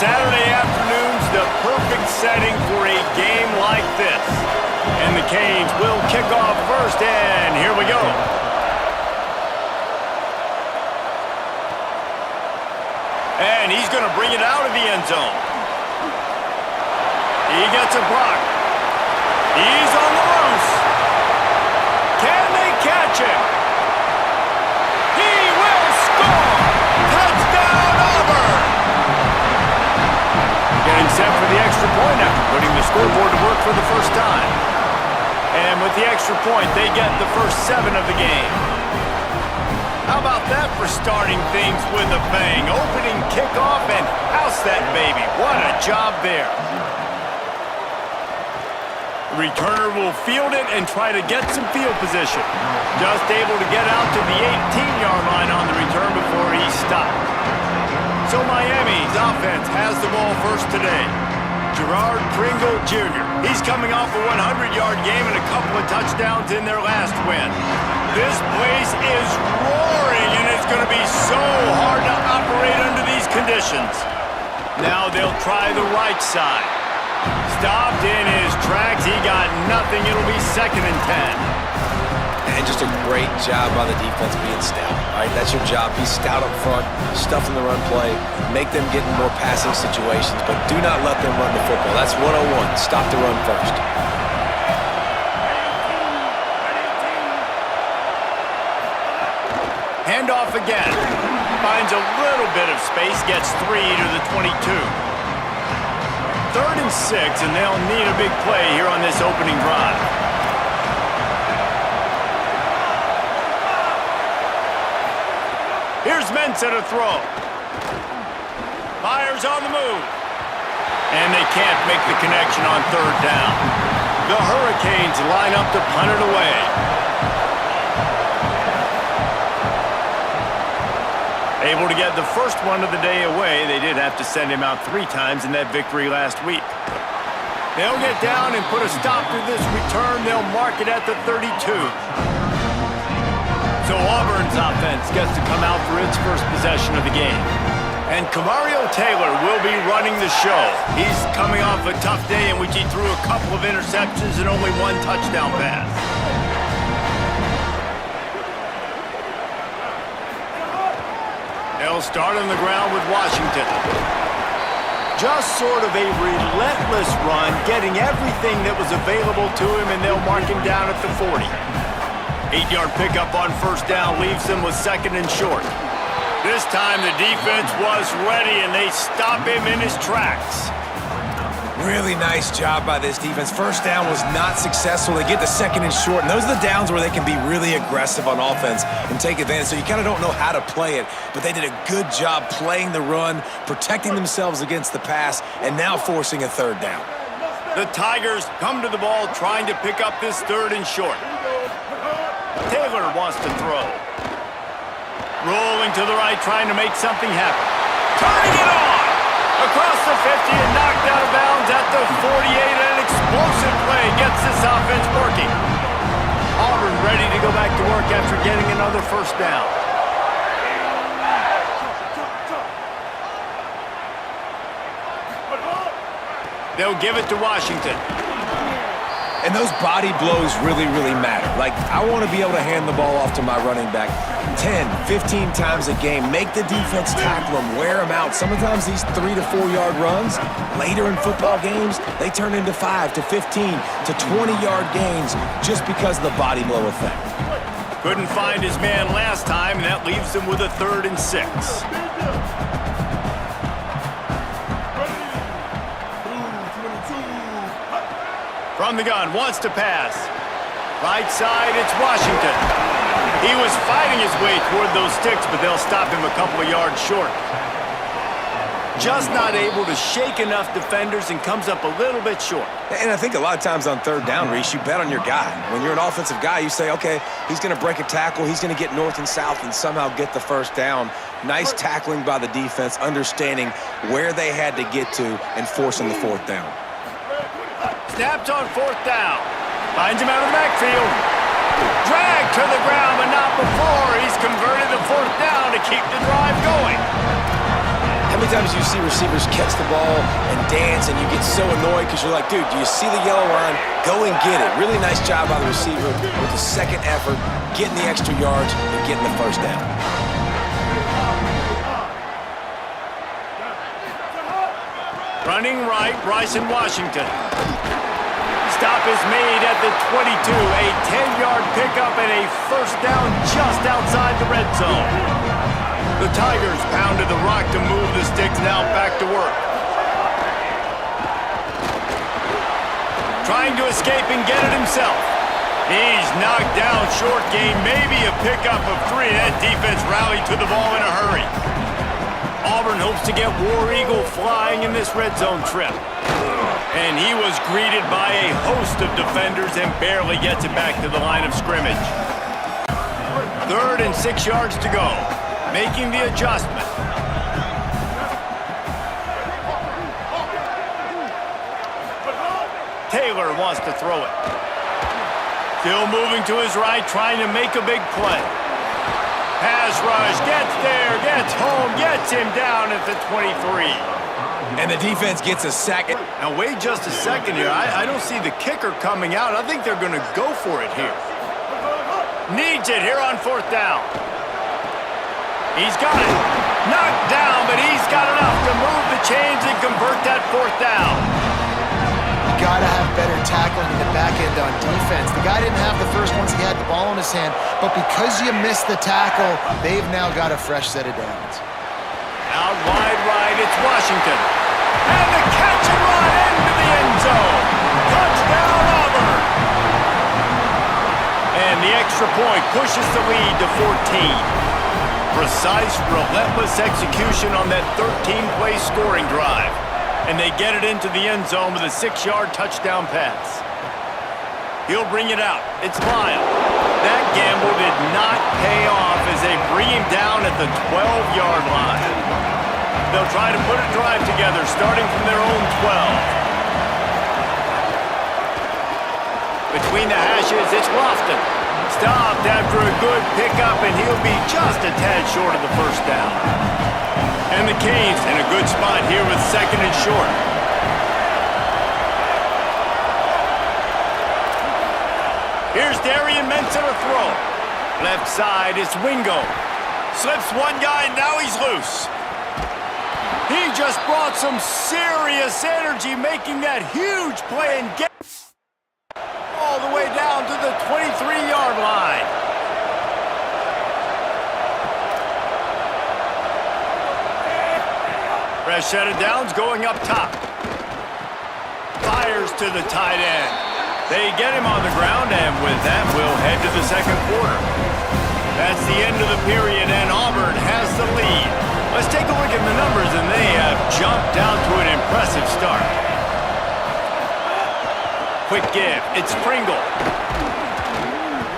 Saturday afternoon's the perfect setting for a game like this. And the Canes will kick off first, and here we go. And he's going to bring it out of the end zone. He gets a block. He's on the loose. Can they catch him? He will score! Touchdown, Auburn! Getting set for the extra point after putting the scoreboard to work for the first time. And with the extra point, they get the first 7 of the game. How about that for starting things with a bang? Opening kickoff and house that baby. What a job there. The returner will field it and try to get some field position. Just able to get out to the 18-yard line on the return before he stopped. So Miami's offense has the ball first today. Gerard Pringle Jr. He's coming off a 100-yard game and a couple of touchdowns in their last win. This place is roaring, and it's going to be so hard to operate under these conditions. Now they'll try the right side. Stopped in his tracks. He got nothing. It'll be 2nd and 10. And just a great job by the defense being stout. All right, that's your job. Be stout up front, stuff in the run play, make them get in more passing situations, but do not let them run the football. That's 101. Stop the run first. Handoff again. Finds a little bit of space, gets 3 to the 22. 3rd and 6, and they'll need a big play here on this opening drive. Here's Mensah to throw. Fires on the move. And they can't make the connection on 3rd down. The Hurricanes line up to punt it away. Able to get the first one of the day away. They did have to send him out 3 times in that victory last week. They'll get down and put a stop to this return. They'll mark it at the 32. So Auburn's offense gets to come out for its first possession of the game. And Kamario Taylor will be running the show. He's coming off a tough day in which he threw a couple of interceptions and only 1 touchdown pass. They'll start on the ground with Washington. Just sort of a relentless run, getting everything that was available to him, and they'll mark him down at the 40. 8-yard pickup on 1st down leaves them with 2nd and short. This time the defense was ready, and they stop him in his tracks. Really nice job by this defense. 1st down was not successful. They get the 2nd and short, and those are the downs where they can be really aggressive on offense and take advantage. So you kind of don't know how to play it, but they did a good job playing the run, protecting themselves against the pass, and now forcing a 3rd down. The Tigers come to the ball trying to pick up this 3rd and short. Taylor wants to throw. Rolling to the right, trying to make something happen. Turning it on! Across the 50 and knocked out of bounds at the 48. An explosive play gets this offense working. Auburn ready to go back to work after getting another 1st down. They'll give it to Washington. And those body blows really, really matter. Like, I want to be able to hand the ball off to my running back 10, 15 times a game. Make the defense tackle them, wear them out. Sometimes these 3 to 4 yard runs, later in football games, they turn into 5 to 15 to 20-yard gains just because of the body blow effect. Couldn't find his man last time, and that leaves him with a 3rd and 6. From the gun, wants to pass. Right side, it's Washington. He was fighting his way toward those sticks, but they'll stop him a couple of yards short. Just not able to shake enough defenders and comes up a little bit short. And I think a lot of times on 3rd down, Reese, you bet on your guy. When you're an offensive guy, you say, okay, he's going to break a tackle, he's going to get north and south and somehow get the 1st down. Nice tackling by the defense, understanding where they had to get to and forcing the 4th down. Snapped on 4th down. Finds him out of the backfield. Dragged to the ground, but not before. He's converted the 4th down to keep the drive going. I many times do you see receivers catch the ball and dance and you get so annoyed because you're like, dude, do you see the yellow line? Go and get it. Really nice job by the receiver with the second effort, getting the extra yards and getting the first down. Running right, Bryson Washington. Stop is made at the 22. A 10-yard pickup and a first down just outside the red zone. The Tigers pounded the rock to move the sticks, now back to work. Trying to escape and get it himself. He's knocked down, short gain, maybe a pickup of 3. That defense rallied to the ball in a hurry. Auburn hopes to get War Eagle flying in this red zone trip. And he was greeted by a host of defenders and barely gets it back to the line of scrimmage. 3rd and 6 yards to go. Making the adjustment. Taylor wants to throw it. Still moving to his right, trying to make a big play. Pass rush, gets there, gets home, gets him down at the 23. And the defense gets a sack. Now wait just a second here. I don't see the kicker coming out. I think they're going to go for it here. Needs it here on 4th down. He's got it. Knocked down, but he's got enough to move the chains and convert that 4th down. You got to have better tackling in the back end on defense. The guy didn't have the first once he had the ball in his hand, but because you missed the tackle, they've now got a fresh set of downs. Out wide right, it's Washington. And the catch and run into the end zone. Touchdown, Auburn. And the extra point pushes the lead to 14. Precise, relentless execution on that 13-play scoring drive. And they get it into the end zone with a 6-yard touchdown pass. He'll bring it out. It's Lyle. That gamble did not pay off as they bring him down at the 12-yard line. They'll try to put a drive together starting from their own 12. Between the hashes, it's Lofton. Stopped after a good pickup, and he'll be just a tad short of the first down. And the Canes in a good spot here with 2nd and short. Here's Darian Mensah to throw. Left side is Wingo. Slips one guy, now he's loose. He just brought some serious energy, making that huge play and get all the way down to the 23-yard line. Fresh set of downs going up top. Fires to the tight end. They get him on the ground, and with that, we'll head to the 2nd quarter. That's the end of the period, and Auburn has the lead. Let's take a look at the numbers, and they have jumped down to an impressive start. Quick give. It's Pringle.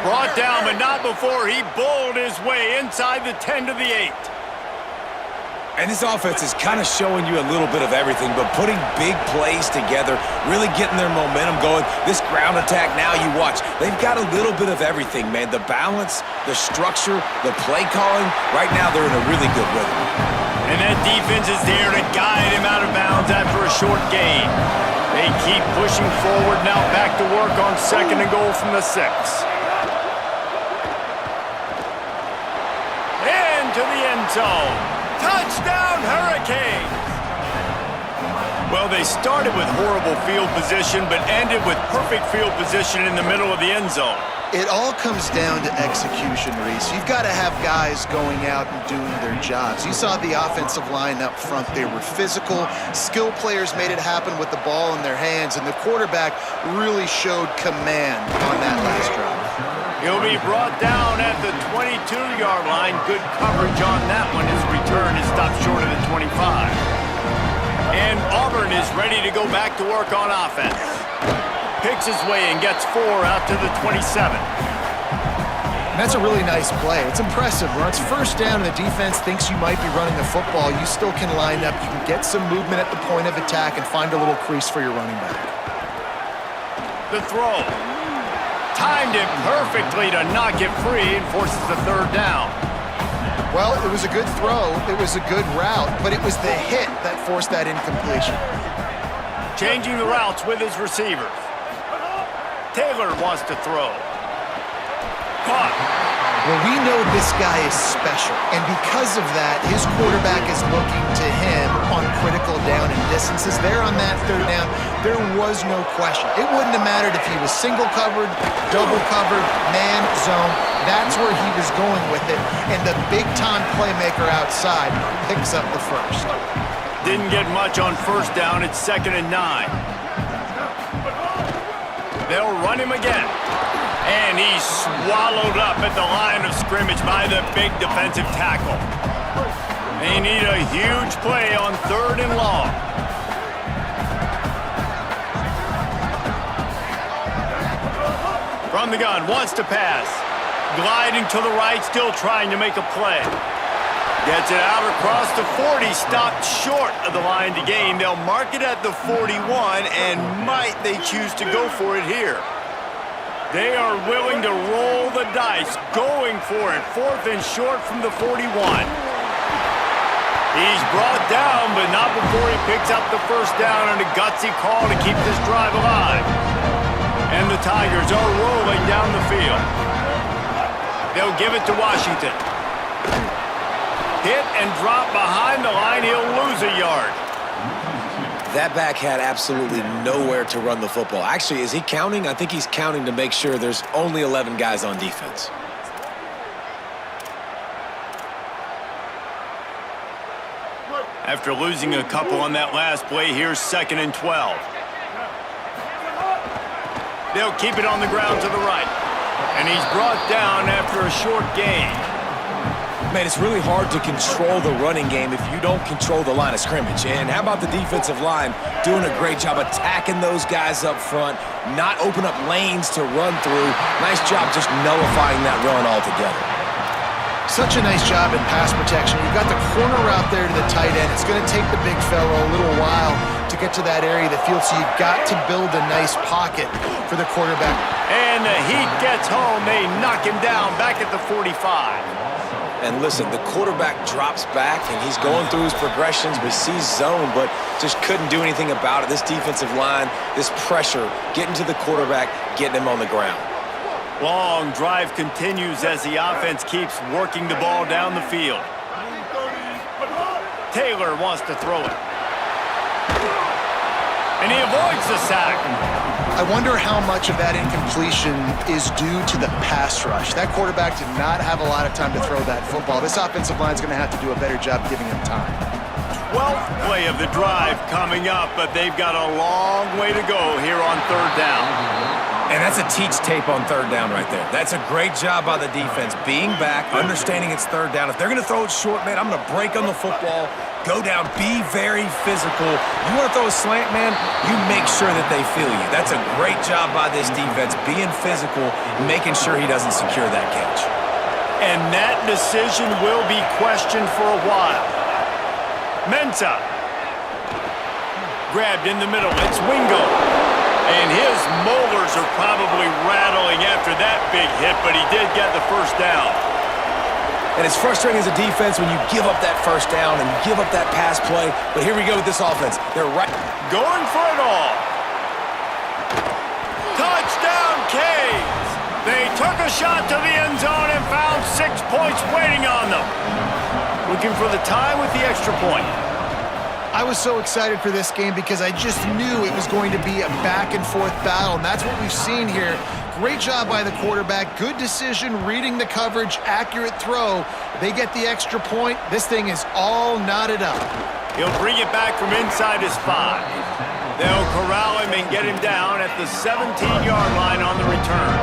Brought down, but not before he bowled his way inside the 10 to the 8. And this offense is kind of showing you a little bit of everything, but putting big plays together, really getting their momentum going. This ground attack now, you watch. They've got a little bit of everything, man. The balance, the structure, the play calling. Right now, they're in a really good rhythm. And that defense is there to guide him out of bounds after a short gain. They keep pushing forward, now back to work on 2nd and goal from the 6. Into the end zone. Touchdown, Hurricanes! Well, they started with horrible field position, but ended with perfect field position in the middle of the end zone. It all comes down to execution, Reese. You've got to have guys going out and doing their jobs. You saw the offensive line up front. They were physical. Skill players made it happen with the ball in their hands, and the quarterback really showed command on that last drive. He'll be brought down at the 22-yard line. Good coverage on that one. His return is stopped short of the 25. And Auburn is ready to go back to work on offense. Picks his way and gets 4 out to the 27. And that's a really nice play. It's impressive. When it's first down and the defense thinks you might be running the football, you still can line up. You can get some movement at the point of attack and find a little crease for your running back. The throw. Timed it perfectly to not get free and forces the 3rd down. Well, it was a good throw, it was a good route, but it was the hit that forced that incompletion. Changing the routes with his receivers. Taylor wants to throw. Caught. Well, we know this guy is special, and because of that, his quarterback is looking to him on critical down and distances. There on that third down, there was no question. It wouldn't have mattered if he was single covered, double covered, man, zone. That's where he was going with it, and the big-time playmaker outside picks up the first. Didn't get much on first down. It's 2nd and 9. They'll run him again. And he's swallowed up at the line of scrimmage by the big defensive tackle. They need a huge play on 3rd and long. From the gun, wants to pass. Gliding to the right, still trying to make a play. Gets it out across the 40, stopped short of the line to gain. They'll mark it at the 41, and might they choose to go for it here. They are willing to roll the dice, going for it. 4th and short from the 41. He's brought down, but not before he picks up the first down on a gutsy call to keep this drive alive. And the Tigers are rolling down the field. They'll give it to Washington. Hit and drop behind the line. He'll lose a yard. That back had absolutely nowhere to run the football. Actually, is he counting? I think he's counting to make sure there's only 11 guys on defense. After losing a couple on that last play, here's 2nd and 12. They'll keep it on the ground to the right. And he's brought down after a short gain. Man, it's really hard to control the running game if you don't control the line of scrimmage. And how about the defensive line doing a great job attacking those guys up front, not open up lanes to run through. Nice job just nullifying that run altogether. Such a nice job in pass protection. You've got the corner route there to the tight end. It's going to take the big fellow a little while to get to that area of the field, so you've got to build a nice pocket for the quarterback. And the heat gets home. They knock him down back at the 45. And listen, the quarterback drops back, and he's going through his progressions. We see zone, but just couldn't do anything about it. This defensive line, this pressure, getting to the quarterback, getting him on the ground. Long drive continues as the offense keeps working the ball down the field. Taylor wants to throw it. And he avoids the sack. I wonder how much of that incompletion is due to the pass rush. That quarterback did not have a lot of time to throw that football. This offensive line is going to have to do a better job giving him time. 12th play of the drive coming up, but they've got a long way to go here on 3rd down. And that's a teach tape on 3rd down right there. That's a great job by the defense, being back, understanding it's 3rd down. If they're going to throw it short, man, I'm going to break on the football, go down, be very physical. You want to throw a slant, man, you make sure that they feel you. That's a great job by this defense, being physical, making sure he doesn't secure that catch. And that decision will be questioned for a while. Mensah. Grabbed in the middle. It's Wingo. And his molars are probably rattling after that big hit, but he did get the first down. And it's frustrating as a defense when you give up that first down and give up that pass play. But here we go with this offense. They're right. Going for it all. Touchdown, Canes. They took a shot to the end zone and found 6 points waiting on them. Looking for the tie with the extra point. I was so excited for this game because I just knew it was going to be a back-and-forth battle, and that's what we've seen here. Great job by the quarterback, good decision, reading the coverage, accurate throw. They get the extra point. This thing is all knotted up. He'll bring it back from inside his 5. They'll corral him and get him down at the 17-yard line on the return.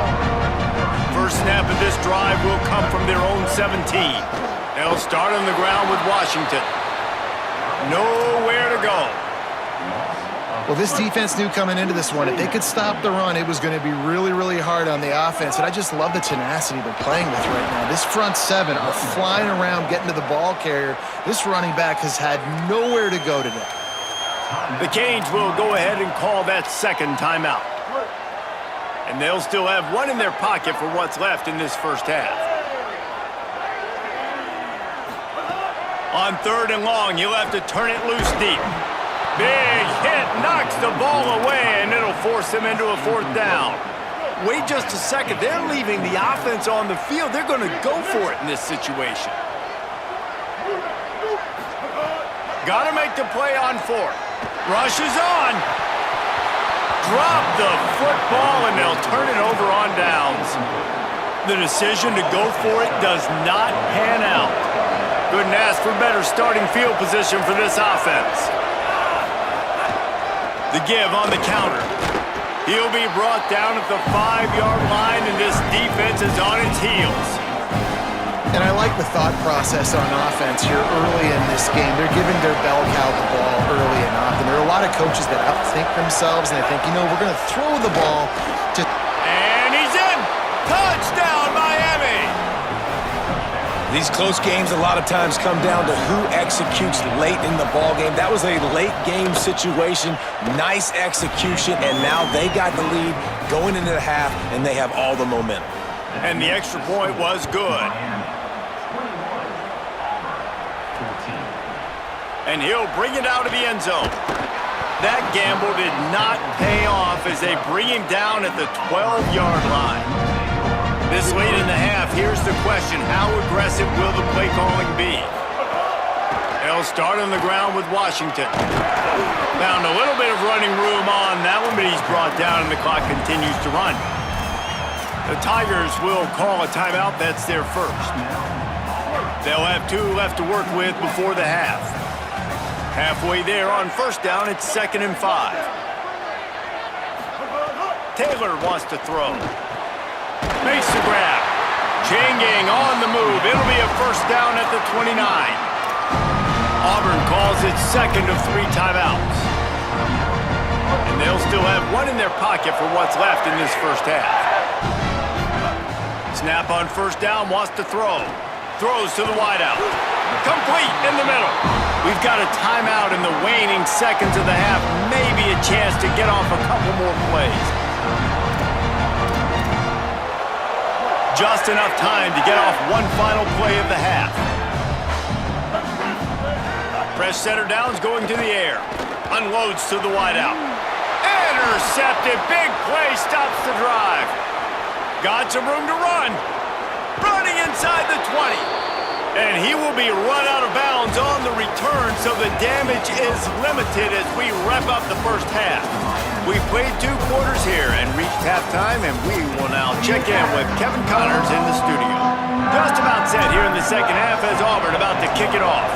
First snap of this drive will come from their own 17. They'll start on the ground with Washington. Nowhere to go. Well, this defense knew coming into this one, if they could stop the run, it was going to be really, really hard on the offense. And I just love the tenacity they're playing with right now. This front 7 are flying around, getting to the ball carrier. This running back has had nowhere to go today. The Canes will go ahead and call that second timeout. And they'll still have one in their pocket for what's left in this first half. On 3rd and long, he'll have to turn it loose deep. Big hit, knocks the ball away, and it'll force them into a 4th down. Wait just a second. They're leaving the offense on the field. They're going to go for it in this situation. Got to make the play on 4th. Rushes on. Drop the football, and they'll turn it over on downs. The decision to go for it does not pan out. Couldn't ask for better starting field position for this offense. The give on the counter. He'll be brought down at the 5-yard line, and this defense is on its heels. And I like the thought process on offense here early in this game. They're giving their bell cow the ball early and often. There are a lot of coaches that outthink themselves, and they think, you know, we're going to throw the ball to... And he's in! Touchdown, Miami! These close games a lot of times come down to who executes late in the ball game. That was a late game situation, nice execution, and now they got the lead going into the half, and they have all the momentum. And the extra point was good. And he'll bring it out of the end zone. That gamble did not pay off as they bring him down at the 12-yard line. This late in the half, here's the question. How aggressive will the play calling be? They'll start on the ground with Washington. Found a little bit of running room on that one, but he's brought down and the clock continues to run. The Tigers will call a timeout. That's their first. They'll have 2 left to work with before the half. Halfway there on 1st down, it's 2nd and 5. Taylor wants to throw. Makes the grab. Chain gang on the move. It'll be a 1st down at the 29. Auburn calls it 2nd of 3 timeouts. And they'll still have 1 in their pocket for what's left in this 1st half. Snap on 1st down, wants to throw. Throws to the wideout. Complete in the middle. We've got a timeout in the waning seconds of the half. Maybe a chance to get off a couple more plays. Just enough time to get off one final play of the half. Press center downs going to the air. Unloads to the wideout. Intercepted. Big play stops the drive. Got some room to run. Running inside the 20. And he will be run out of bounds on the return, so the damage is limited as we wrap up the 1st half. We've played 2 quarters here and reached halftime, and we will now check in with Kevin Connors in the studio. Just about set here in the 2nd half as Auburn about to kick it off.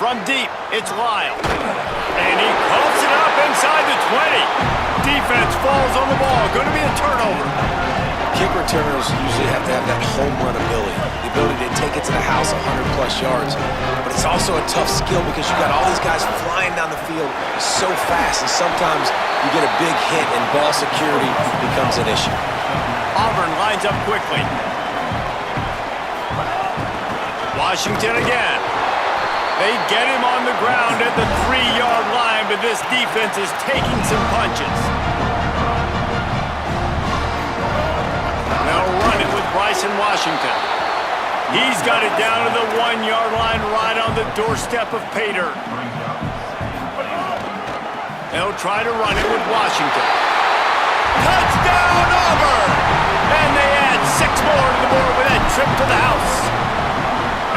From deep, it's Lyle. And he pumps it up inside the 20. Defense falls on the ball. Going to be a turnover. Kick returners usually have to have that home run ability, the ability to take it to the house 100-plus yards. But it's also a tough skill because you've got all these guys flying down the field so fast, and sometimes you get a big hit and ball security becomes an issue. Auburn lines up quickly. Washington again. They get him on the ground at the 3-yard line, but this defense is taking some punches. They'll run it with Bryson Washington. He's got it down to the 1-yard line right on the doorstep of Pater. They'll try to run it with Washington. Touchdown, Auburn! And they add 6 more to the board with that trip to the house.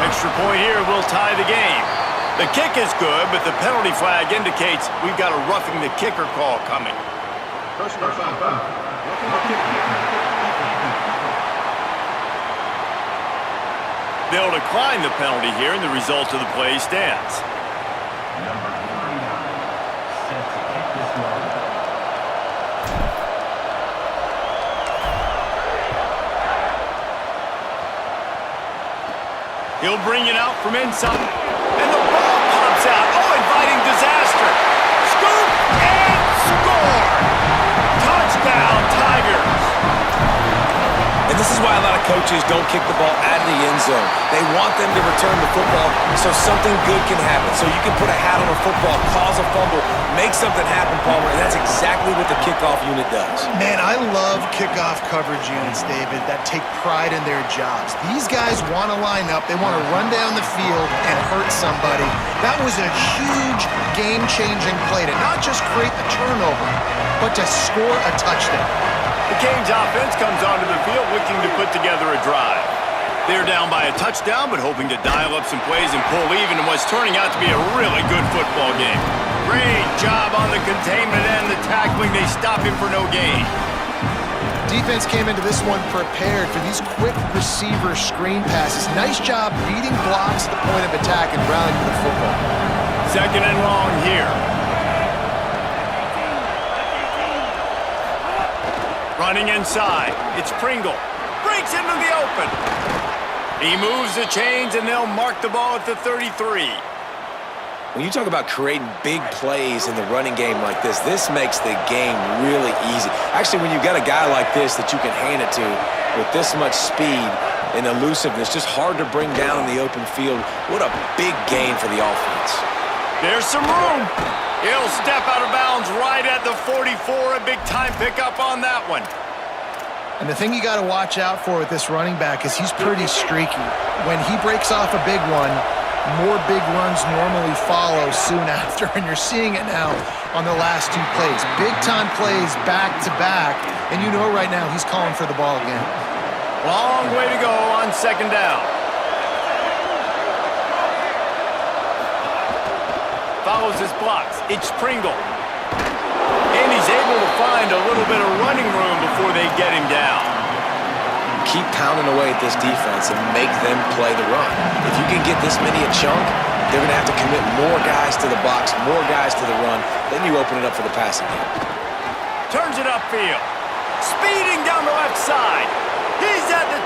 Extra point here will tie the game. The kick is good, but the penalty flag indicates we've got a roughing the kicker call coming. They'll decline the penalty here, and the result of the play stands. He'll bring it out from inside, and the ball pops out. Oh, inviting disaster. Scoop and score. Touchdown, Tigers. And this This is why a lot of coaches don't kick the ball out of the end zone. They want them to return the football so something good can happen. So you can put a hat on a football, cause a fumble, make something happen, Palmer, and that's exactly what the kickoff unit does. Man, I love kickoff coverage units, David, that take pride in their jobs. These guys want to line up. They want to run down the field and hurt somebody. That was a huge game-changing play to not just create the turnover, but to score a touchdown. The Canes offense comes onto the field looking to put together a drive. They're down by a touchdown, but hoping to dial up some plays and pull even in what's turning out to be a really good football game. Great job on the containment and the tackling. They stop him for no gain. Defense came into this one prepared for these quick receiver screen passes. Nice job beating blocks at the point of attack and rallying to the football. Second and long here. Running inside. It's Pringle. Breaks into the open. He moves the chains, and they'll mark the ball at the 33. When you talk about creating big plays in the running game like this makes the game really easy. Actually, when you've got a guy like this that you can hand it to with this much speed and elusiveness, just hard to bring down in the open field, what a big gain for the offense. There's some room. He'll step out of bounds right at the 44. A big-time pickup on that one. And the thing you got to watch out for with this running back is he's pretty streaky. When he breaks off a big one, more big runs normally follow soon after, and you're seeing it now on the last two plays. Big-time plays back-to-back, and you know right now he's calling for the ball again. Long way to go on second down. Follows his blocks. It's Pringle. And he's able to find a little bit of running room before they get him down. Keep pounding away at this defense and make them play the run. If you can get this many a chunk, they're going to have to commit more guys to the box, more guys to the run. Then you open it up for the passing game. Turns it upfield. Speeding down the left side. He's at the...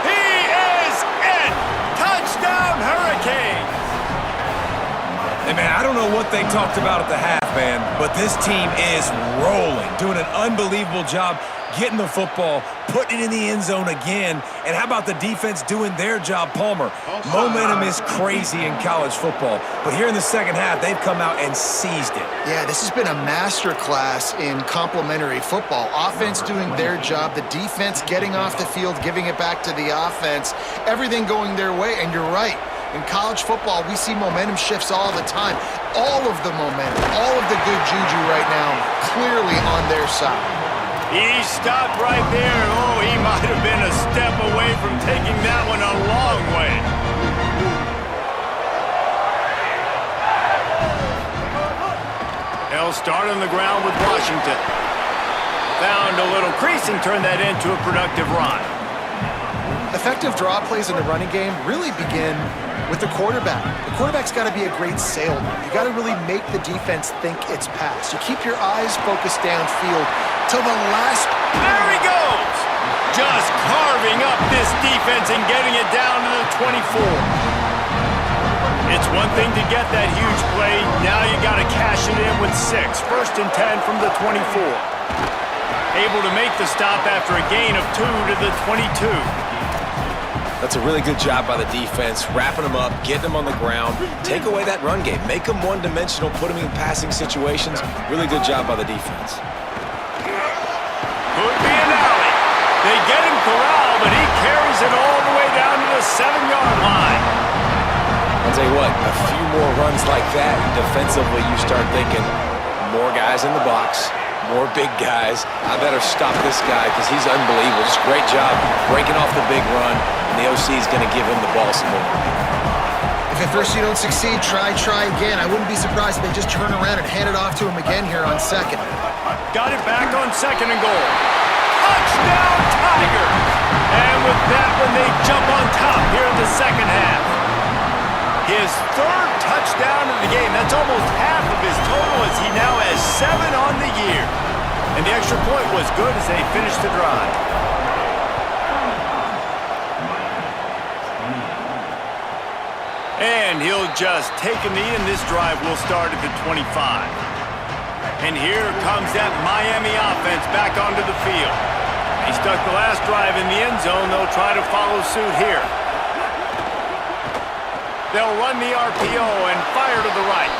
He is it! Touchdown, Hurricanes! Hey, man, I don't know what they talked about at the half, man, but this team is rolling, doing an unbelievable job getting the football, putting it in the end zone again, and how about the defense doing their job, Palmer? Momentum is crazy in college football, but here in the second half, they've come out and seized it. Yeah, this has been a masterclass in complementary football. Offense doing their job, the defense getting off the field, giving it back to the offense, everything going their way, and you're right. In college football, we see momentum shifts all the time. All of the momentum, all of the good juju right now, clearly on their side. He stopped right there. Oh, he might have been a step away from taking that one a long way. They'll start on the ground with Washington. Found a little crease and turned that into a productive run. Effective draw plays in the running game really begin with the quarterback. The quarterback's got to be a great salesman. You got to really make the defense think it's pass. You keep your eyes focused downfield till the last... There he goes! Just carving up this defense and getting it down to the 24. It's one thing to get that huge play. Now you got to cash it in with 6. First and 10 from the 24. Able to make the stop after a gain of 2 to the 22. That's a really good job by the defense, wrapping them up, getting them on the ground, take away that run game, make them one-dimensional, put them in passing situations. Really good job by the defense. Could be an alley. They get him corralled, but he carries it all the way down to the 7-yard line. I'll tell you what, a few more runs like that, defensively you start thinking, more guys in the box, more big guys. I better stop this guy because he's unbelievable. Just great job breaking off the big run. The OC is going to give him the ball some more. If at first you don't succeed, try again. I wouldn't be surprised if they just turn around and hand it off to him again here on second. Got it back on second and goal. Touchdown, Tigers! And with that one, they jump on top here in the second half. His third touchdown of the game. That's almost half of his total as he now has 7 on the year. And the extra point was good as they finished the drive. And he'll just take a knee, and this drive will start at the 25. And here comes that Miami offense back onto the field. He stuck the last drive in the end zone. They'll try to follow suit here. They'll run the RPO and fire to the right.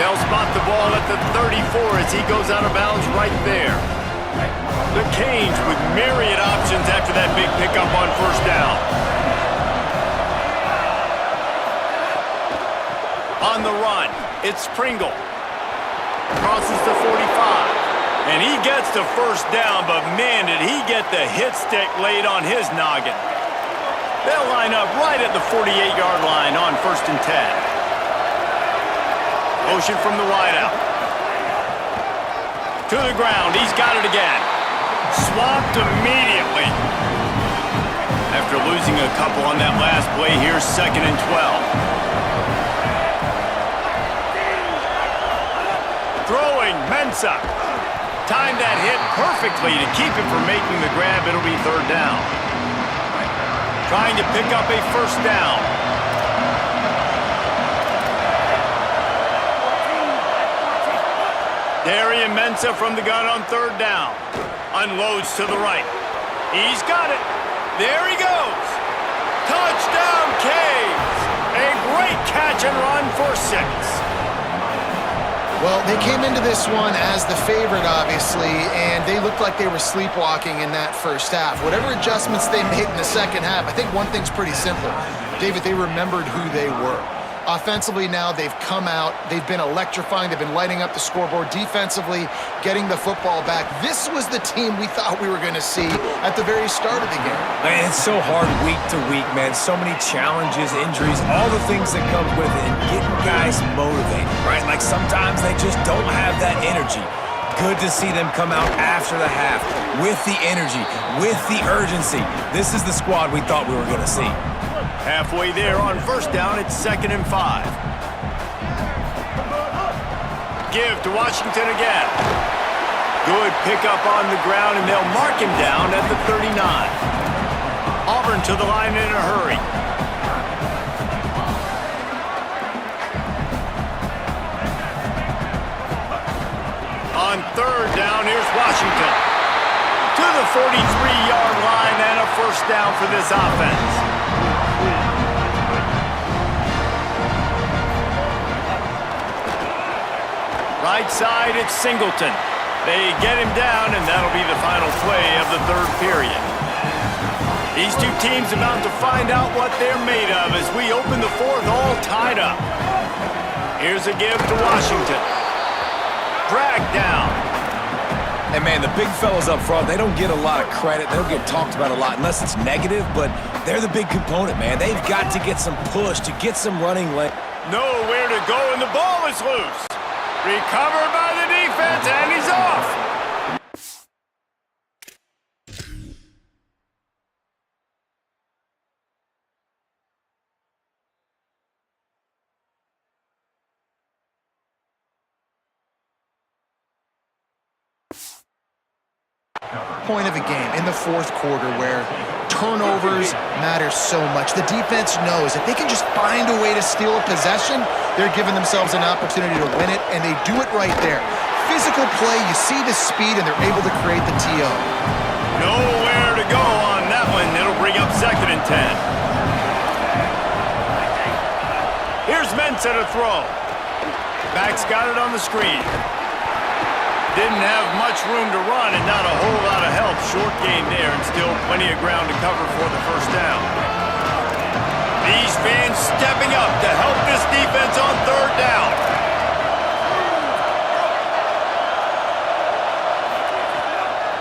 They'll spot the ball at the 34 as he goes out of bounds right there. The Canes with myriad options after that big pickup on first down. On the run, it's Pringle. Crosses the 45. And he gets the first down, but man, did he get the hit stick laid on his noggin. They'll line up right at the 48-yard line on 1st and 10. Motion from the wideout. To the ground. He's got it again. Swapped immediately. After losing a couple on that last play, here's 2nd and 12. Throwing, Mensah. Timed that hit perfectly to keep him from making the grab. It'll be 3rd down. Trying to pick up a 1st down. Darian Mensah from the gun on 3rd down. Unloads to the right. He's got it. There he goes. Touchdown, Canes. A great catch and run for 6. Well, they came into this one as the favorite, obviously, and they looked like they were sleepwalking in that first half. Whatever adjustments they made in the second half, I think one thing's pretty simple. David, they remembered who they were. Offensively now, they've come out. They've been electrifying. They've been lighting up the scoreboard. Defensively, getting the football back. This was the team we thought we were going to see at the very start of the game. Man, it's so hard week to week, man. So many challenges, injuries, all the things that come with it, and getting guys motivated, right? Like sometimes they just don't have that energy. Good to see them come out after the half with the energy, with the urgency. This is the squad we thought we were going to see. Halfway there on 1st down, it's 2nd and 5. Give to Washington again. Good pickup on the ground, and they'll mark him down at the 39. Auburn to the line in a hurry. On 3rd down, here's Washington. To the 43-yard line and a 1st down for this offense. Right side, it's Singleton. They get him down, and that'll be the final play of the 3rd period. These two teams about to find out what they're made of as we open the 4th all tied up. Here's a give to Washington. Dragged down. And man, the big fellas up front, they don't get a lot of credit. They don't get talked about a lot unless it's negative, but they're the big component, man. They've got to get some push, to get some running length. Nowhere to go, and the ball is loose. Recovered by the defense, and he's off. Point of a game in the 4th quarter where turnovers matter so much. The defense knows if they can just find a way to steal a possession, they're giving themselves an opportunity to win it, and they do it right there. Physical play, you see the speed, and they're able to create the TO. Nowhere to go on that one. It'll bring up 2nd and 10. Here's Mensah to throw. Back's got it on the screen. Didn't have much room to run and not a whole lot of help. Short gain there and still plenty of ground to cover for the 1st down. These fans stepping up to help this defense on 3rd down.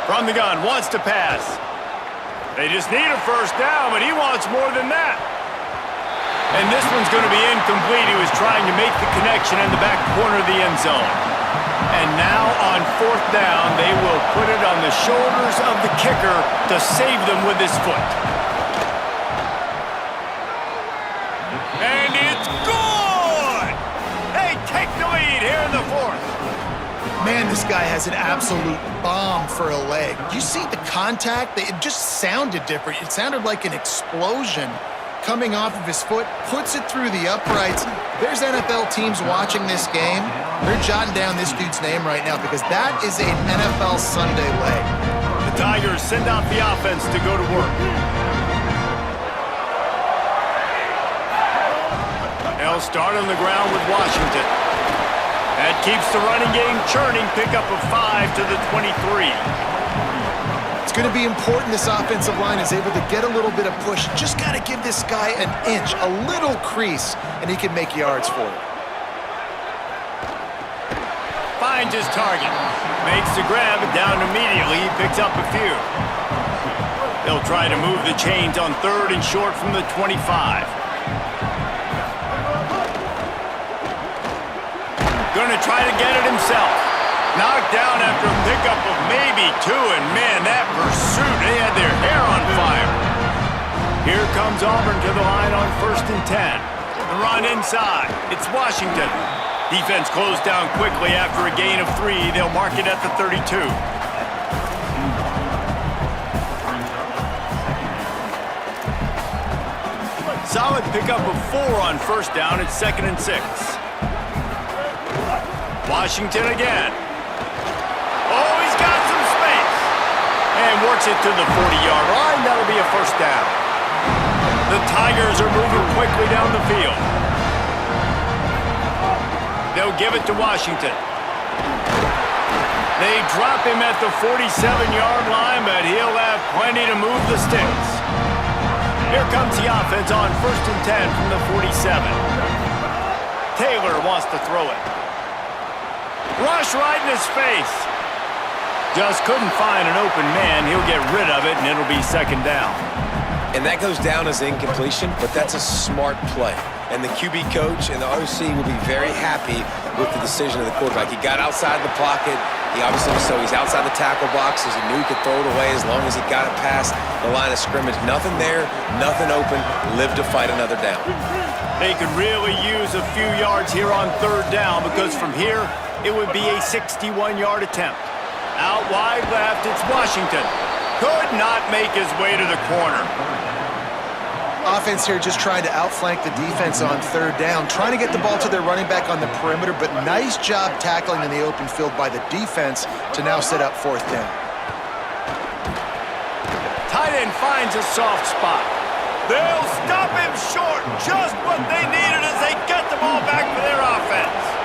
From the gun, wants to pass. They just need a 1st down, but he wants more than that. And this one's going to be incomplete. He was trying to make the connection in the back corner of the end zone. And now on 4th down, they will put it on the shoulders of the kicker to save them with his foot. And it's good! They take the lead here in the 4th. Man, this guy has an absolute bomb for a leg. You see the contact? It just sounded different. It sounded like an explosion coming off of his foot, puts it through the uprights. There's NFL teams watching this game. They're jotting down this dude's name right now because that is an NFL Sunday leg. The Tigers send out the offense to go to work. They'll start on the ground with Washington. That keeps the running game churning. Pickup of 5 to the 23. It's going to be important this offensive line is able to get a little bit of push. Just got to give this guy an inch, a little crease, and he can make yards for it. Finds his target. Makes the grab, and down immediately. He picks up a few. They'll try to move the chains on 3rd and short from the 25. Going to try to get it himself. Knocked down after a pickup of maybe 2, and man, that pursuit, they had their hair on fire. Here comes Auburn to the line on 1st and 10. The run inside. It's Washington. Defense closed down quickly after a gain of 3. They'll mark it at the 32. Solid pickup of 4 on 1st down. It's 2nd and 6. Washington again. Oh, he's got some space. And works it to the 40-yard line. That'll be a 1st down. The Tigers are moving quickly down the field. They'll give it to Washington. They drop him at the 47-yard line, but he'll have plenty to move the sticks. Here comes the offense on 1st and 10 from the 47. Taylor wants to throw it. Rush right in his face. Just couldn't find an open man. He'll get rid of it, and it'll be 2nd down. And that goes down as incompletion, but that's a smart play. And the QB coach and the OC will be very happy with the decision of the quarterback. He got outside the pocket. He obviously so he's outside the tackle boxes. He knew he could throw it away as long as he got it past the line of scrimmage. Nothing there, nothing open. Live to fight another down. They could really use a few yards here on 3rd down because from here, it would be a 61-yard attempt. Out wide left, it's Washington. Could not make his way to the corner. Offense here just trying to outflank the defense on 3rd down, trying to get the ball to their running back on the perimeter, but nice job tackling in the open field by the defense to now set up 4th down. Tight end finds a soft spot. They'll stop him short. Just what they needed as they get the ball back for their offense.